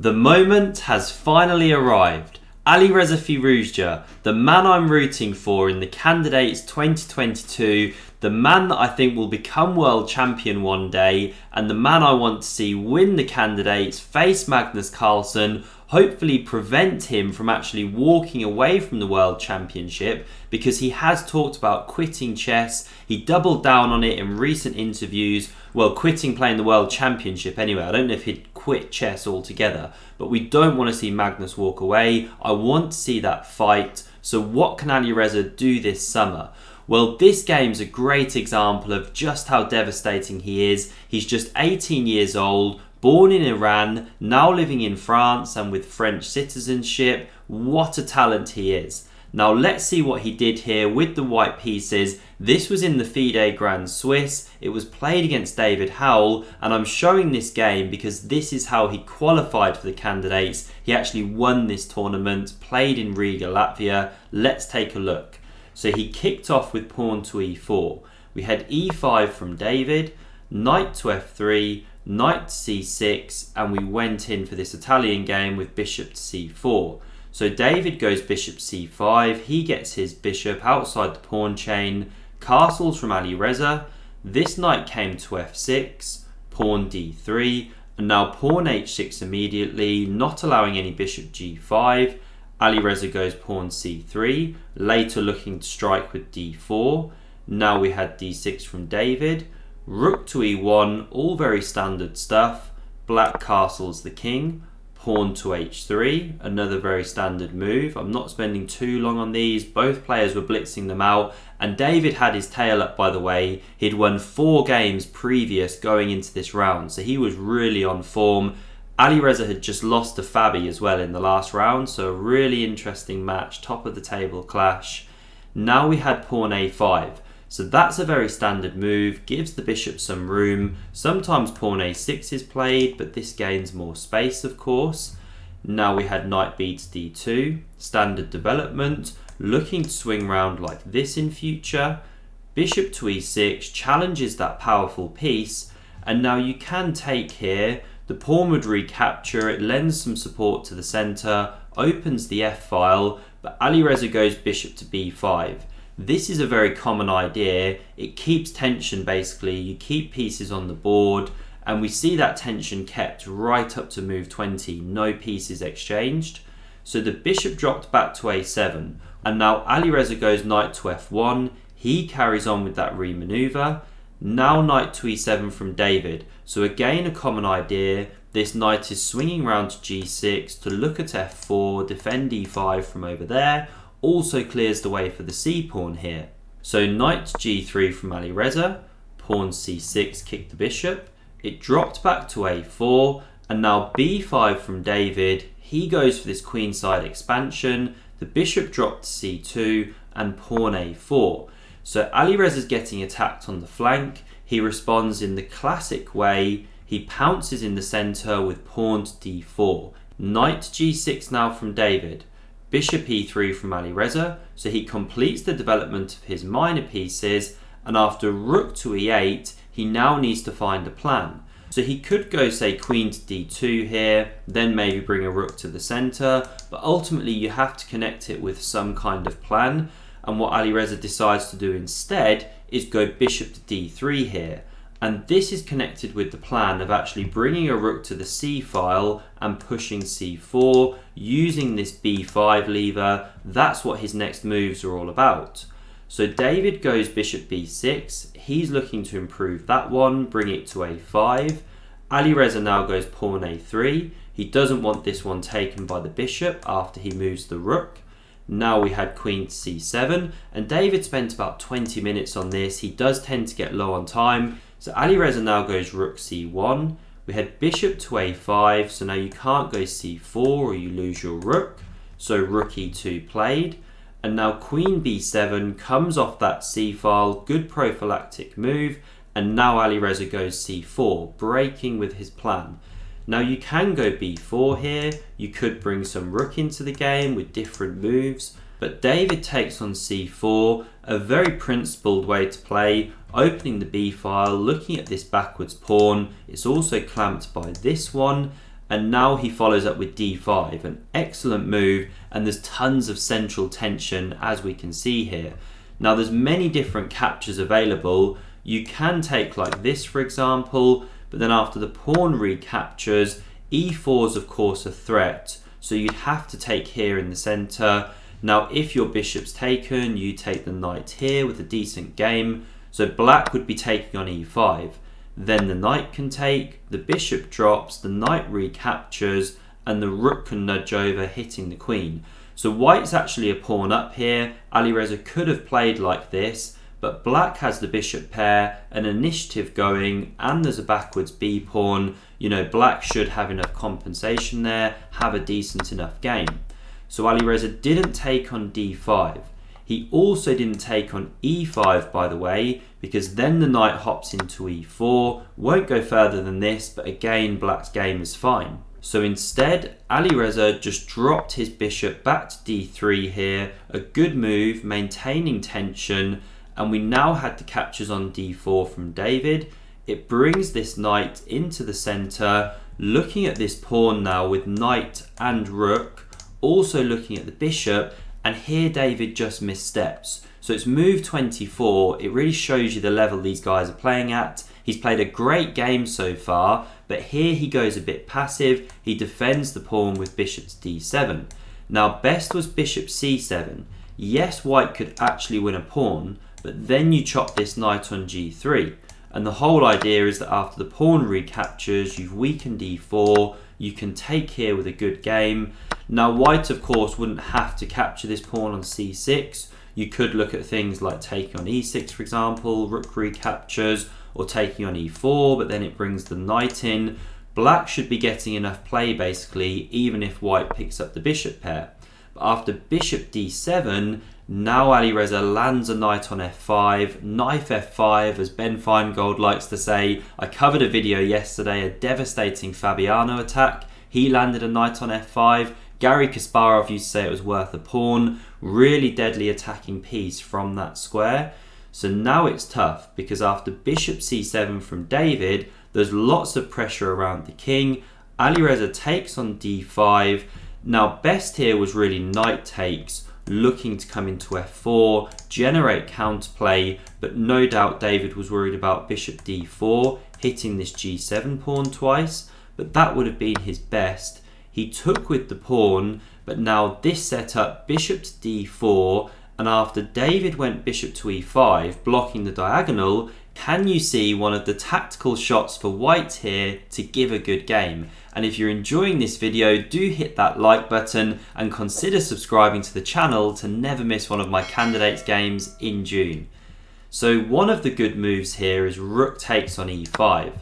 The moment has finally arrived. Alireza Firouzja, the man I'm rooting for in the Candidates 2022, the man that I think will become world champion one day, and the man I want to see win the Candidates, face Magnus Carlsen, hopefully prevent him from actually walking away from the World Championship, because he has talked about quitting chess. He doubled down on it in recent interviews. Well, quitting playing the World Championship anyway. I don't know if he'd quit chess altogether, but we don't want to see Magnus walk away. I want to see that fight. So what can Alireza do this summer? Well, this game's a great example of just how devastating he is. He's just 18 years old, born in Iran, now living in France and with French citizenship. What a talent he is. Now let's see what he did here with the white pieces. This was in the FIDE Grand Swiss. It was played against David Howell, and I'm showing this game because this is how he qualified for the Candidates. He actually won this tournament, played in Riga, Latvia. Let's take a look. So he kicked off with pawn to e4. We had e5 from David, knight to f3, knight to c6, and we went in for this Italian game with bishop to c4. So David goes bishop c5, he gets his bishop outside the pawn chain, castles from Alireza. This knight came to f6, pawn d3, and now pawn h6 immediately, not allowing any bishop g5. Alireza goes pawn c3, later looking to strike with d4. Now we had d6 from David, rook to e1, all very standard stuff. Black castles the king, pawn to h3, another very standard move. I'm not spending too long on these. Both players were blitzing them out, and David had his tail up, by the way. He'd won 4 games previous going into this round, so he was really on form. Alireza had just lost to Fabi as well in the last round, so a really interesting match, top of the table clash. Now we had pawn a5. So that's a very standard move, gives the bishop some room. Sometimes pawn a6 is played, but this gains more space, of course. Now we had knight b to d2, standard development, looking to swing round like this in future. Bishop to e6 challenges that powerful piece, and now you can take here. The pawn would recapture, it lends some support to the centre, opens the f-file, but Alireza goes bishop to b5. This is a very common idea. It keeps tension basically. You keep pieces on the board, and we see that tension kept right up to move 20. No pieces exchanged. So the bishop dropped back to a7, and now Alireza goes knight to f1. He carries on with that remaneuver. Now knight to e7 from David. So again, a common idea. This knight is swinging round to g6 to look at f4, defend e5 from over there. Also clears the way for the c-pawn here. So knight to g3 from Alireza, pawn c6 kicked the bishop, it dropped back to a4, and now b5 from David. He goes for this queenside expansion, the bishop dropped to c2, and pawn a4. So Alireza's getting attacked on the flank. He responds in the classic way. He pounces in the centre with pawn to d4. Knight g6 now from David. Bishop e3 from Alireza, so he completes the development of his minor pieces, and after rook to e8, he now needs to find a plan. So he could go, say, queen to d2 here, then maybe bring a rook to the centre, but ultimately you have to connect it with some kind of plan, and what Alireza decides to do instead is go bishop to d3 here. And this is connected with the plan of actually bringing a rook to the c-file and pushing c4, using this b5 lever. That's what his next moves are all about. So David goes bishop b6. He's looking to improve that one, bring it to a5. Alireza now goes pawn a3. He doesn't want this one taken by the bishop after he moves the rook. Now we had queen to c7, and David spent about 20 minutes on this. He does tend to get low on time. So Alireza now goes rook c1. We had bishop to a5, so now you can't go c4 or you lose your rook. So rook e2 played. And now queen b7 comes off that c-file, good prophylactic move. And now Alireza goes c4, breaking with his plan. Now you can go b4 here. You could bring some rook into the game with different moves. But David takes on c4, a very principled way to play, opening the b-file, looking at this backwards pawn. It's also clamped by this one, And now he follows up with d5, an excellent move, and there's tons of central tension as we can see here. Now there's many different captures available. You can take like this for example, but then after the pawn recaptures, e4 is of course a threat, so you'd have to take here in the center. Now if your bishop's taken, you take the knight here with a decent game, so black would be taking on e5. Then the knight can take, the bishop drops, the knight recaptures, and the rook can nudge over, hitting the queen. So white's actually a pawn up here. Alireza could have played like this, but black has the bishop pair, an initiative going, and there's a backwards b pawn. You know, black should have enough compensation there, have a decent enough game. So Alireza didn't take on d5. He also didn't take on e5, by the way, because then the knight hops into e4. Won't go further than this, but again, black's game is fine. So instead, Alireza just dropped his bishop back to d3 here. A good move, maintaining tension, and we now had the captures on d4 from David. It brings this knight into the center, looking at this pawn now with knight and rook, also looking at the bishop, and here David just missteps. So it's move 24. It really shows you the level these guys are playing at. He's played a great game so far, but here he goes a bit passive. He defends the pawn with bishop to d7. Now best was bishop c7. Yes, white could actually win a pawn, but then you chop this knight on g3. And the whole idea is that after the pawn recaptures, you've weakened e4, you can take here with a good game. Now white of course wouldn't have to capture this pawn on c6. You could look at things like taking on e6 for example, rook recaptures, or taking on e4, but then it brings the knight in. Black should be getting enough play basically, even if white picks up the bishop pair. But after bishop d7, now Alireza lands a knight on f5, knife f5 as Ben Feingold likes to say. I covered a video yesterday, a devastating Fabiano attack. He landed a knight on f5. Gary Kasparov used to say it was worth a pawn. Really deadly attacking piece from that square. So now it's tough because after bishop c7 from David, there's lots of pressure around the king. Alireza takes on d5. Now best here was really knight takes, looking to come into f4, generate counterplay, but no doubt David was worried about bishop d4, hitting this g7 pawn twice, but that would have been his best. He took with the pawn, but now this set up bishop to d4, and after David went bishop to e5, blocking the diagonal, can you see one of the tactical shots for white here to give a good game? And if you're enjoying this video, do hit that like button and consider subscribing to the channel to never miss one of my candidates games in June. So one of the good moves here is rook takes on e5.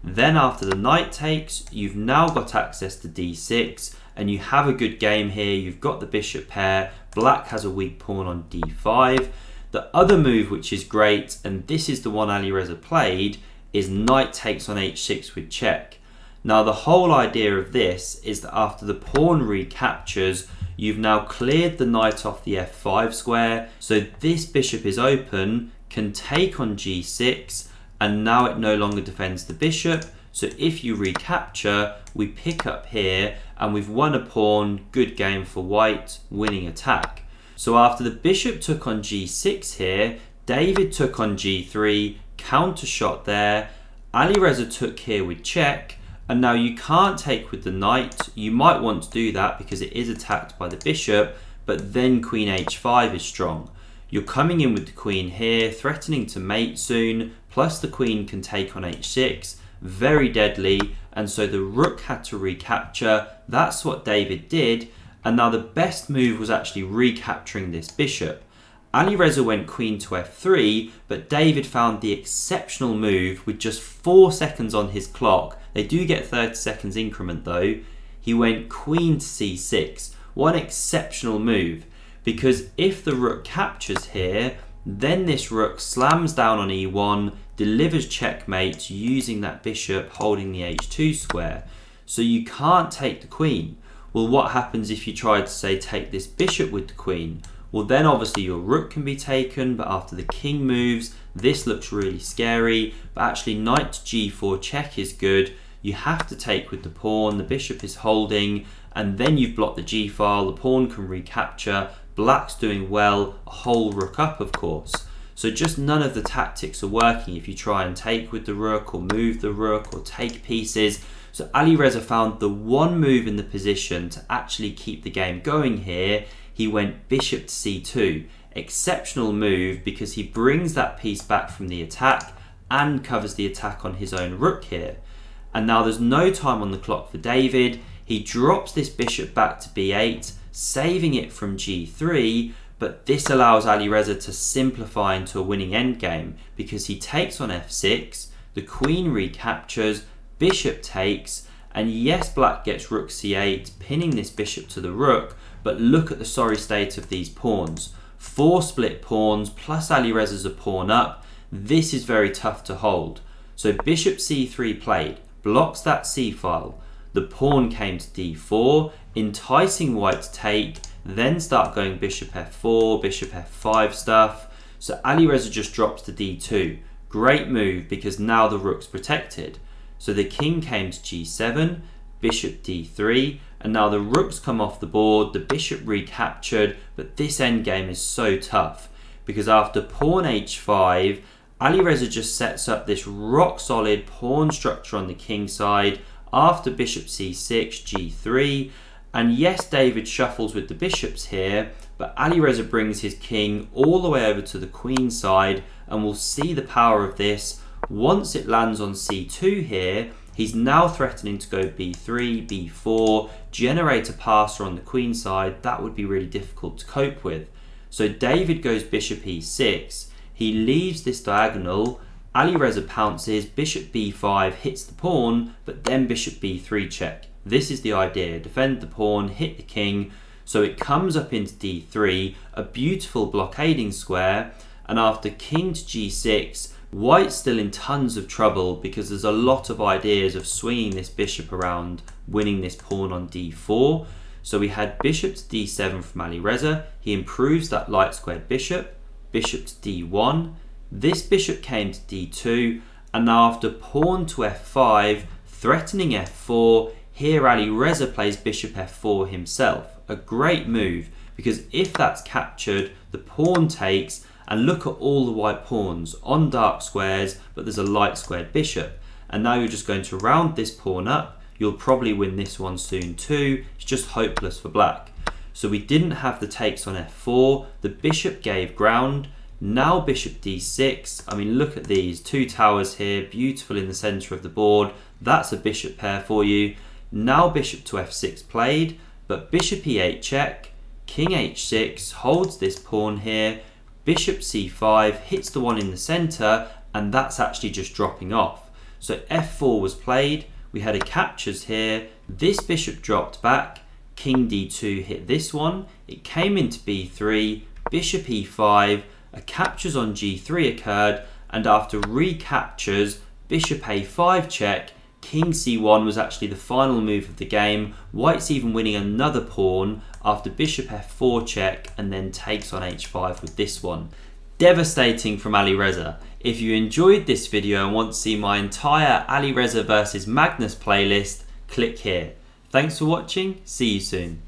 Then after the knight takes, you've now got access to d6 and you have a good game here. You've got the bishop pair, black has a weak pawn on d5. The other move which is great, and this is the one Alireza played, is knight takes on h6 with check. Now the whole idea of this is that after the pawn recaptures, you've now cleared the knight off the f5 square, so this bishop is open, can take on g6, and now it no longer defends the bishop. So if you recapture, we pick up here, and we've won a pawn. Good game for white, winning attack. So after the bishop took on g6 here, David took on g3, counter shot there, Alireza took here with check, and now you can't take with the knight. You might want to do that because it is attacked by the bishop, but then queen h5 is strong. You're coming in with the queen here, threatening to mate soon, plus the queen can take on h6, very deadly, and so the rook had to recapture. That's what David did, and now the best move was actually recapturing this bishop. Alireza went queen to f3, but David found the exceptional move with just 4 seconds on his clock. They do get 30 seconds increment though. He went queen to c6. What an exceptional move, because if the rook captures here, then this rook slams down on e1, delivers checkmate using that bishop holding the h2 square. So you can't take the queen. Well, what happens if you try to say take this bishop with the queen? Well, then obviously your rook can be taken, but after the king moves, this looks really scary. But actually knight to g4 check is good. you have to take with the pawn, the bishop is holding, and then you've blocked the g-file, the pawn can recapture, black's doing well, a whole rook up of course. So just none of the tactics are working if you try and take with the rook or move the rook or take pieces. So Alireza found the one move in the position to actually keep the game going here. He went bishop to c2. Exceptional move because he brings that piece back from the attack and covers the attack on his own rook here. And now there's no time on the clock for David. He drops this bishop back to b8, saving it from g3, but this allows Alireza to simplify into a winning endgame because he takes on f6, the queen recaptures, bishop takes, and yes, black gets rook c8, pinning this bishop to the rook, but look at the sorry state of these pawns. 4 split pawns plus Alireza's a pawn up. This is very tough to hold. So bishop c3 played, blocks that c-file. The pawn came to d4, enticing white to take, then start going bishop f4, bishop f5 stuff. So Alireza just drops to d2. Great move because now the rook's protected. So the king came to g7, bishop d3, and now the rook's come off the board, the bishop recaptured, but this endgame is so tough because after pawn h5, Alireza just sets up this rock solid pawn structure on the king side after bishop c6, g3, and yes, David shuffles with the bishops here, but Alireza brings his king all the way over to the queen side, and we'll see the power of this. Once it lands on c2 here, he's now threatening to go b3, b4, generate a passer on the queen side. That would be really difficult to cope with. So David goes bishop e6, he leaves this diagonal, Alireza pounces, bishop b5 hits the pawn, but then bishop b3 check. This is the idea, defend the pawn, hit the king, so it comes up into d3, a beautiful blockading square, and after king to g6, white's still in tons of trouble because there's a lot of ideas of swinging this bishop around, winning this pawn on d4. So we had bishop to d7 from Alireza, he improves that light squared bishop, bishop to d1, this bishop came to d2, and now after pawn to f5, threatening f4, here Alireza plays bishop f4 himself. A great move because if that's captured, the pawn takes, and look at all the white pawns on dark squares, but there's a light squared bishop. And now you're just going to round this pawn up. You'll probably win this one soon too. It's just hopeless for black. So we didn't have the takes on f4. The bishop gave ground. Now bishop d6. I mean, look at these 2 towers here, beautiful in the center of the board. That's a bishop pair for you. Now bishop to f6 played, but bishop e8 check, king h6 holds this pawn here, bishop c5 hits the one in the center, and that's actually just dropping off. So f4 was played, we had a captures here, this bishop dropped back, king d2 hit this one, it came into b3, bishop e5, a captures on g3 occurred, and after recaptures, bishop a5 check, king c1 was actually the final move of the game. White's even winning another pawn after bishop f4 check and then takes on h5 with this one. Devastating from Alireza. If you enjoyed this video and want to see my entire Alireza versus Magnus playlist, click here. Thanks for watching, see you soon.